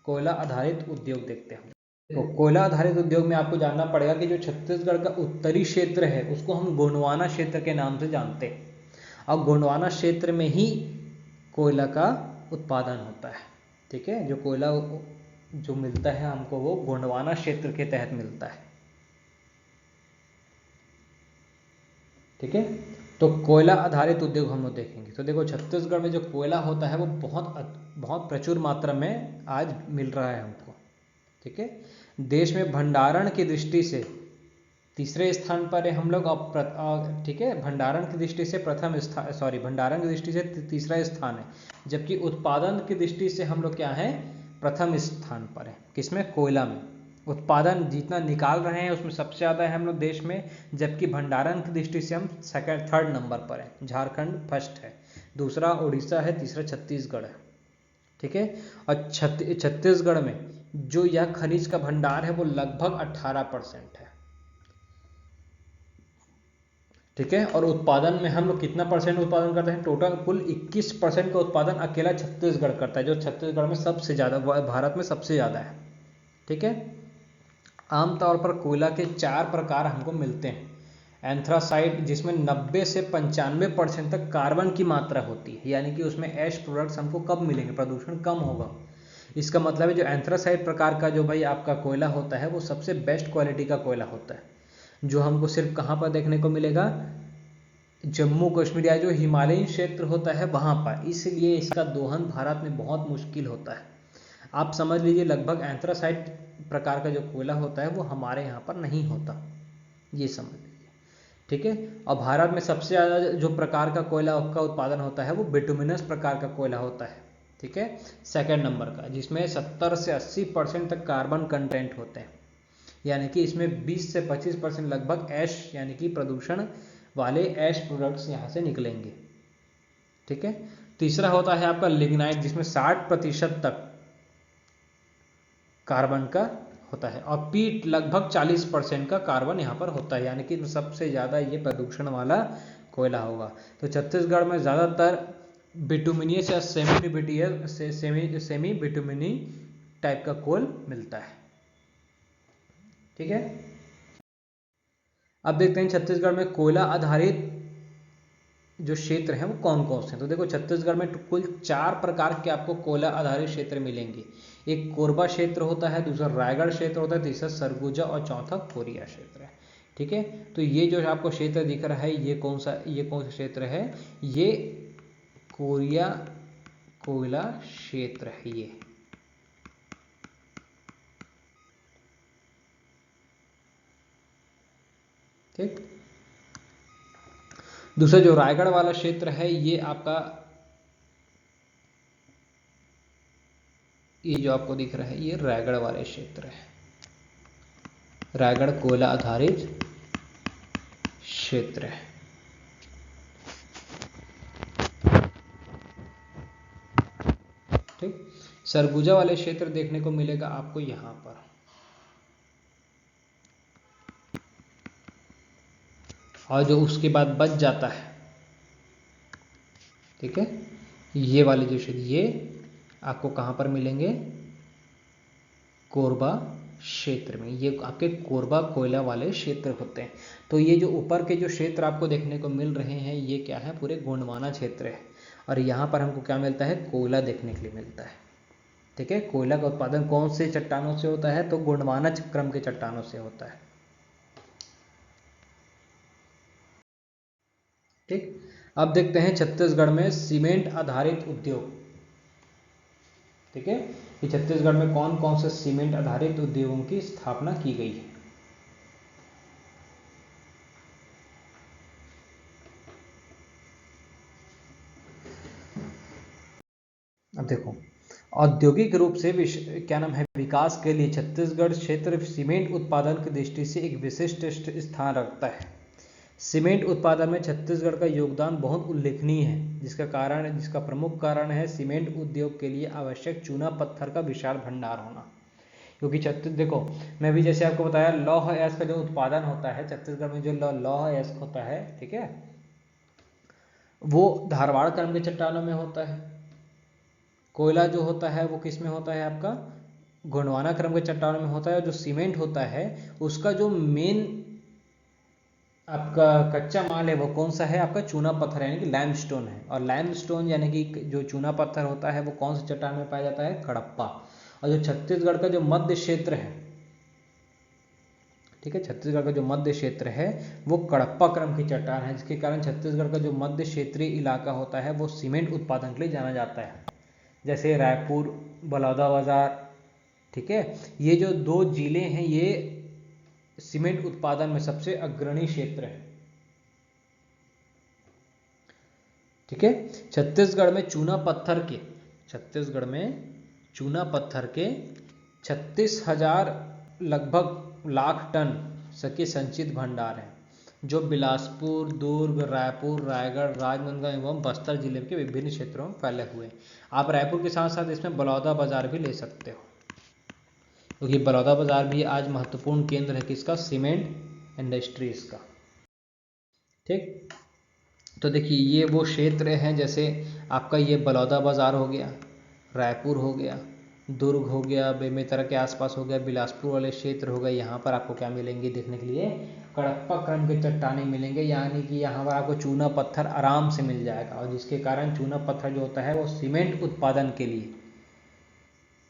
कोयला आधारित उद्योग देखते हैं। तो कोयला आधारित उद्योग में आपको जानना पड़ेगा कि जो छत्तीसगढ़ का उत्तरी क्षेत्र है उसको हम गोंडवाना क्षेत्र के नाम से जानते हैं, और गोंडवाना क्षेत्र में ही कोयला का उत्पादन होता है। ठीक है, जो कोयला जो मिलता है हमको वो गोंडवाना क्षेत्र के तहत मिलता है। ठीक है, तो कोयला आधारित उद्योग हम लोग देखेंगे। तो देखो छत्तीसगढ़ में जो कोयला होता है वो बहुत प्रचुर मात्रा में आज मिल रहा है हमको। ठीक है, देश में भंडारण की दृष्टि से तीसरे स्थान पर है हम लोग। ठीक है, भंडारण की दृष्टि से भंडारण की दृष्टि से तीसरा स्थान है, जबकि उत्पादन की दृष्टि से हम लोग क्या है, प्रथम स्थान पर है। किसमें? कोयला में। उत्पादन जितना निकाल रहे हैं उसमें सबसे ज़्यादा है हम लोग देश में, जबकि भंडारण की दृष्टि से हम थर्ड नंबर पर है। झारखंड फर्स्ट है, दूसरा उड़ीसा है, तीसरा छत्तीसगढ़ है। ठीक है, और छत्तीसगढ़ में जो यह खनिज का भंडार है वो लगभग 18% है। ठीक है, और उत्पादन में हम लोग कितना परसेंट उत्पादन करते हैं? टोटल कुल 21% का उत्पादन अकेला छत्तीसगढ़ करता है, जो छत्तीसगढ़ में सबसे ज़्यादा, भारत में सबसे ज़्यादा है। ठीक है, आमतौर पर कोयला के 4 प्रकार हमको मिलते हैं। एंथ्रासाइट, जिसमें 90 से 95% तक कार्बन की मात्रा होती है, यानी कि उसमें ऐश प्रोडक्ट्स हमको कब मिलेंगे? प्रदूषण कम होगा। इसका मतलब है जो एंथ्रासाइट प्रकार का जो भाई आपका कोयला होता है वो सबसे बेस्ट क्वालिटी का कोयला होता है, जो हमको सिर्फ कहाँ पर देखने को मिलेगा? जम्मू कश्मीर या जो हिमालयी क्षेत्र होता है वहाँ पर। इसलिए इसका दोहन भारत में बहुत मुश्किल होता है। आप समझ लीजिए लगभग एंथ्रासाइट प्रकार का जो कोयला होता है वो हमारे यहाँ पर नहीं होता, ये समझ लीजिए। ठीक है, और भारत में सबसे ज़्यादा जो प्रकार का कोयला का उत्पादन होता है वो बिटुमिनस प्रकार का कोयला होता है। ठीक है, सेकंड नंबर का, जिसमें 70 से 80% तक कार्बन कंटेंट होते हैं, यानी कि इसमें 20 से 25% लगभग ऐश यानी कि प्रदूषण वाले ऐश प्रोडक्ट्स यहाँ से निकलेंगे। ठीक है, तीसरा होता है आपका लिग्नाइट, जिसमें 60% तक कार्बन का होता है, और पीट लगभग 40% का कार्बन यहाँ पर होता है, यानी कि सबसे ज़्यादा ये प्रदूषण वाला कोयला होगा। तो छत्तीसगढ़ में ज़्यादातर बिटुमिनियस या सेमी बिटुमिनी टाइप का कोल मिलता है। ठीक है, अब देखते हैं छत्तीसगढ़ में कोयला आधारित जो क्षेत्र हैं वो कौन कौन से हैं। तो देखो छत्तीसगढ़ में कुल 4 प्रकार के आपको कोयला आधारित क्षेत्र मिलेंगे। एक कोरबा क्षेत्र होता है, दूसरा रायगढ़ क्षेत्र होता है, तीसरा सरगुजा और चौथा कोरिया क्षेत्र है। ठीक है, तो ये जो आपको क्षेत्र दिख रहा है ये कौन सा क्षेत्र है? ये कोरिया कोयला क्षेत्र है ये। ठीक, दूसरा जो रायगढ़ वाला क्षेत्र है ये आपका, ये जो आपको दिख रहा है ये रायगढ़ वाले क्षेत्र है, रायगढ़ कोयला आधारित क्षेत्र है। ठीक, सरगुजा वाले क्षेत्र देखने को मिलेगा आपको यहाँ पर, और जो उसके बाद बच जाता है, ठीक है, ये वाले जो क्षेत्र ये आपको कहाँ पर मिलेंगे? कोरबा क्षेत्र में। ये आपके कोरबा कोयला वाले क्षेत्र होते हैं। तो ये जो ऊपर के जो क्षेत्र आपको देखने को मिल रहे हैं ये क्या है? पूरे गोंडवाना क्षेत्र है, और यहाँ पर हमको क्या मिलता है? कोयला देखने के लिए मिलता है। ठीक है, कोयला का उत्पादन कौन से चट्टानों से होता है? तो गोंडवाना क्रम के चट्टानों से होता है। ठीक, अब देखते हैं छत्तीसगढ़ में सीमेंट आधारित उद्योग। ठीक है, कि छत्तीसगढ़ में कौन कौन से सीमेंट आधारित उद्योगों की स्थापना की गई है। अब देखो, औद्योगिक रूप से क्या नाम है, विकास के लिए छत्तीसगढ़ क्षेत्र सीमेंट उत्पादन की दृष्टि से एक विशिष्ट स्थान रखता है। सीमेंट उत्पादन में छत्तीसगढ़ का योगदान बहुत उल्लेखनीय है, जिसका प्रमुख कारण है सीमेंट उद्योग के लिए आवश्यक चूना पत्थर का विशाल भंडार होना। क्योंकि देखो, मैं भी जैसे आपको बताया लौह अयस्क का जो उत्पादन होता है छत्तीसगढ़ में, जो लौह अयस्क होता है, ठीक है, वो धारवाड़ क्रम के चट्टानों में होता है। कोयला जो होता है वो किस में होता है? आपका गोंडवाना क्रम के चट्टानों में होता है। जो सीमेंट होता है उसका जो मेन आपका कच्चा माल है वो कौन सा है, आपका चूना पत्थर यानी कि लाइमस्टोन है। और लाइमस्टोन यानी कि जो चूना पत्थर होता है वो कौन से चट्टान में पाया जाता है, हड़प्पा। और जो छत्तीसगढ़ का जो मध्य क्षेत्र है, ठीक है, छत्तीसगढ़ का जो मध्य क्षेत्र है वो हड़प्पा क्रम की चट्टान है, जिसके कारण छत्तीसगढ़ का जो मध्य क्षेत्रीय इलाका होता है वो सीमेंट उत्पादन के लिए जाना जाता है। जैसे रायपुर, बलौदाबाजार, ठीक है, ये जो 2 जिले हैं ये सीमेंट उत्पादन में सबसे अग्रणी क्षेत्र है। ठीक है, छत्तीसगढ़ में चूना पत्थर के 36,000 लगभग लाख टन के संचित भंडार हैं, जो बिलासपुर, दुर्ग, रायपुर, रायगढ़, राजनांदगांव एवं बस्तर जिले के विभिन्न क्षेत्रों में फैले हुए हैं। आप रायपुर के साथ साथ इसमें बलौदाबाजार भी ले सकते हो, क्योंकि बलौदाबाजार भी आज महत्वपूर्ण केंद्र है किसका, सीमेंट इंडस्ट्रीज का। ठीक, तो देखिए ये वो क्षेत्र हैं, जैसे आपका ये बलौदाबाजार हो गया, रायपुर हो गया, दुर्ग हो गया, बेमेतरा के आसपास हो गया, बिलासपुर वाले क्षेत्र हो गए। यहाँ पर आपको क्या मिलेंगे देखने के लिए, हड़प्पा क्रम के चट्टानें मिलेंगे, यानी कि यहाँ पर आपको चूना पत्थर आराम से मिल जाएगा। और जिसके कारण चूना पत्थर जो होता है वो सीमेंट उत्पादन के लिए,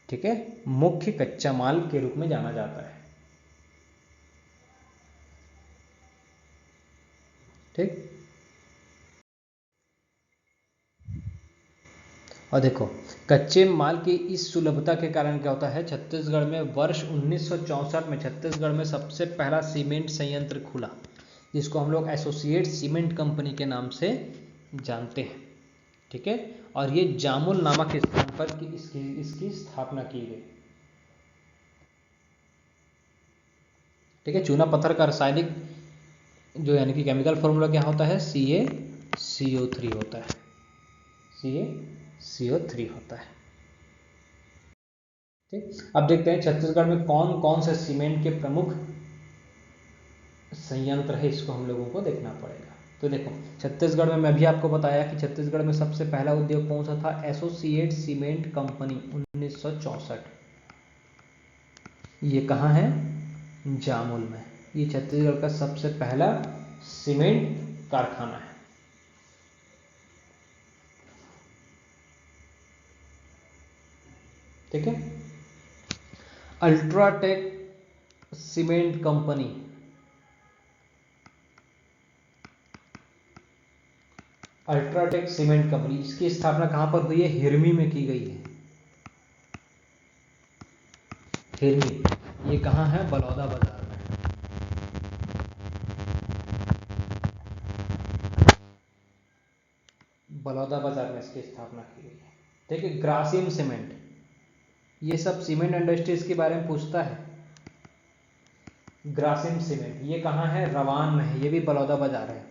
ठीक है, मुख्य कच्चा माल के रूप में जाना जाता है। ठीक, और देखो कच्चे माल की इस सुलभता के कारण क्या होता है, छत्तीसगढ़ में वर्ष 1964 में छत्तीसगढ़ में सबसे पहला सीमेंट संयंत्र खुला, जिसको हम लोग एसोसिएट सीमेंट कंपनी के नाम से जानते हैं। ठीक है, और ये जामुल नामक स्थान पर इसकी स्थापना की गई। ठीक है, चूना पत्थर का रासायनिक जो यानी कि केमिकल फॉर्मूला क्या होता है, CaCO3 होता है, CaCO3 होता है। ठीक, अब देखते हैं छत्तीसगढ़ में कौन कौन से सीमेंट के प्रमुख संयंत्र है, इसको हम लोगों को देखना पड़ेगा। तो देखो छत्तीसगढ़ में मैं भी आपको बताया कि छत्तीसगढ़ में सबसे पहला उद्योग कौन सा था, एसोसिएट सीमेंट कंपनी 1964। ये कहाँ है, जामुल में। ये छत्तीसगढ़ का सबसे पहला सीमेंट कारखाना है। ठीक है, UltraTech cement company, UltraTech cement company, इसकी स्थापना कहां पर हुई है, हिरमी में की गई है। हिरमी, ये कहाँ है, बलौदाबाजार में। बलौदाबाजार में इसकी स्थापना की गई है। ठीक है, ग्रासिम सीमेंट, ये सब सीमेंट इंडस्ट्रीज के बारे में पूछता है। ग्रासिम सीमेंट ये कहाँ है, रवान में है, ये भी बलौदाबाजार है।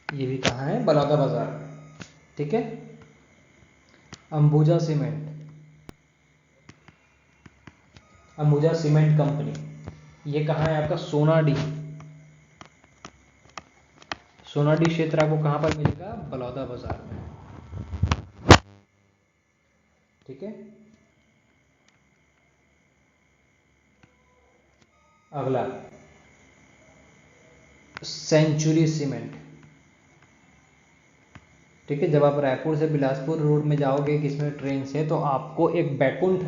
ये भी कहाँ है, बलौदाबाजार में। ठीक है, Ambuja cement, Ambuja cement company, ये कहाँ है आपका, सोनाडी। सोनाडी क्षेत्र आपको कहाँ पर मिलेगा, बलौदाबाजार में। ठीक है, अगला सेंचुरी सीमेंट। ठीक है, जब आप रायपुर से बिलासपुर रोड में जाओगे किसमें, ट्रेन से, तो आपको एक बैकुंठ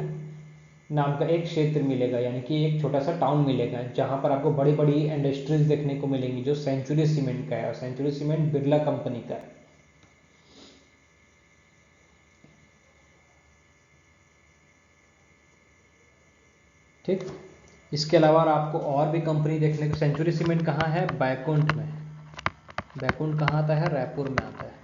नाम का एक क्षेत्र मिलेगा, यानी कि एक छोटा सा टाउन मिलेगा, जहां पर आपको बड़ी बड़ी इंडस्ट्रीज देखने को मिलेंगी, जो सेंचुरी सीमेंट का है। और सेंचुरी सीमेंट बिरला कंपनी का है। ठीक, इसके अलावा आपको और भी कंपनी देखने को, सेंचुरी सीमेंट कहाँ है, बैकुंठ में। बैकुंठ कहाँ आता है, रायपुर में आता है।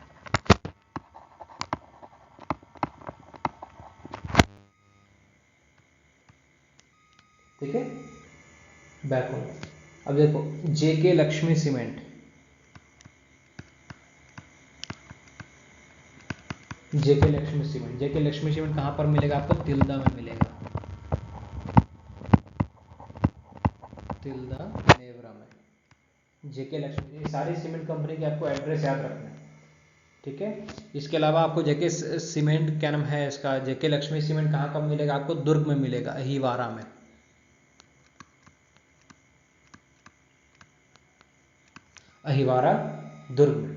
ठीक है, बैकुंठ। अब देखो जेके लक्ष्मी सीमेंट, जेके लक्ष्मी सीमेंट, जेके लक्ष्मी सीमेंट कहाँ पर मिलेगा आपको, तिल्दा में मिलेगा, तिल्दा नेवरा में। जेके लक्ष्मी, सारी सीमेंट कंपनी के आपको एड्रेस याद रखना है। ठीक है। इसके अलावा आपको जेके सीमेंट, क्या नाम है इसका, जेके लक्ष्मी सीमेंट कहाँ कब मिलेगा आपको, दुर्ग में मिलेगा, अहिवारा में, अहिवारा दुर्ग में,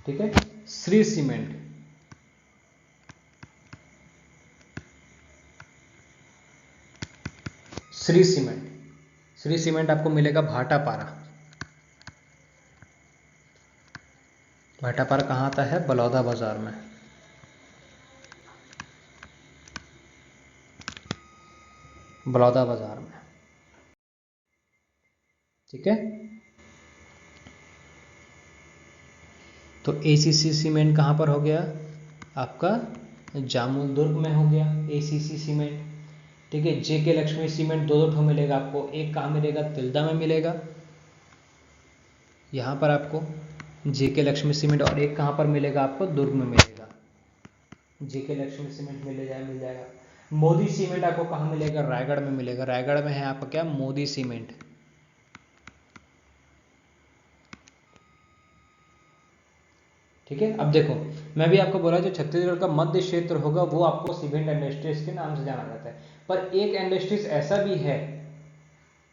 ठीक है। Shri cement, Shri cement, Shri cement आपको मिलेगा भाटापारा, भाटापारा कहाँ आता है, बलौदा बाजार में, बलौदा बाजार में, ठीक है। तो एसीसी सीमेंट कहाँ पर हो गया आपका, जामुल दुर्ग में हो गया एसीसी सीमेंट, ठीक है। जेके लक्ष्मी सीमेंट दो दो ठो मिलेगा आपको, एक कहाँ मिलेगा, तिल्दा में मिलेगा, यहाँ पर आपको जेके लक्ष्मी सीमेंट, और एक कहाँ पर मिलेगा आपको, दुर्ग में मिलेगा, जेके लक्ष्मी सीमेंट मिल जाएगा। मोदी सीमेंट आपको कहाँ मिलेगा, रायगढ़ में मिलेगा, रायगढ़ में है आपका क्या, मोदी सीमेंट, ठीक है। अब देखो, मैं भी आपको बोला जो छत्तीसगढ़ का मध्य क्षेत्र होगा वो आपको सीमेंट इंडस्ट्रीज के नाम से जाना जाता है, पर एक इंडस्ट्रीज ऐसा भी है,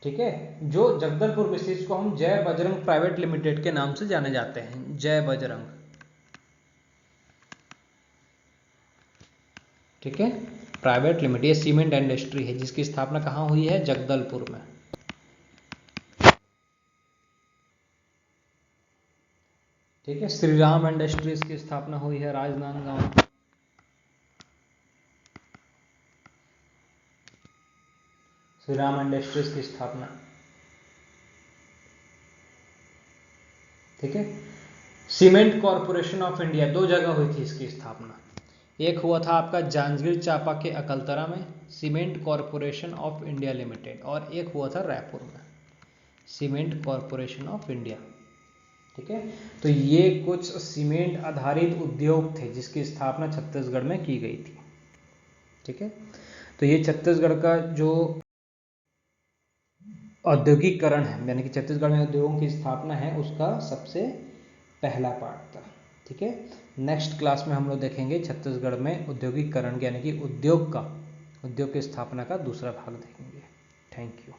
ठीक है, जो जगदलपुर में, इसको हम जय बजरंग प्राइवेट लिमिटेड के नाम से जाने जाते हैं, जय बजरंग, ठीक है, प्राइवेट लिमिटेड, ये सीमेंट इंडस्ट्री है जिसकी स्थापना कहाँ हुई है, जगदलपुर में, ठीक है। श्री राम इंडस्ट्रीज की स्थापना हुई है राजनांदगांव में, श्री राम इंडस्ट्रीज की स्थापना, ठीक है। सीमेंट कॉरपोरेशन ऑफ इंडिया, दो जगह हुई थी इसकी स्थापना, एक हुआ था आपका जांजगीर चांपा के अकलतरा में, cement corporation of India limited, और एक हुआ था रायपुर में, सीमेंट कॉरपोरेशन ऑफ इंडिया, ठीक है। तो ये कुछ सीमेंट आधारित उद्योग थे जिसकी स्थापना छत्तीसगढ़ में की गई थी, ठीक है। तो ये छत्तीसगढ़ का जो औद्योगिकरण है, यानी कि छत्तीसगढ़ में उद्योगों की स्थापना है, उसका सबसे पहला पार्ट था, ठीक है। नेक्स्ट क्लास में हम लोग देखेंगे छत्तीसगढ़ में औद्योगिकरण यानी कि उद्योग की स्थापना का दूसरा भाग देखेंगे। Thank you.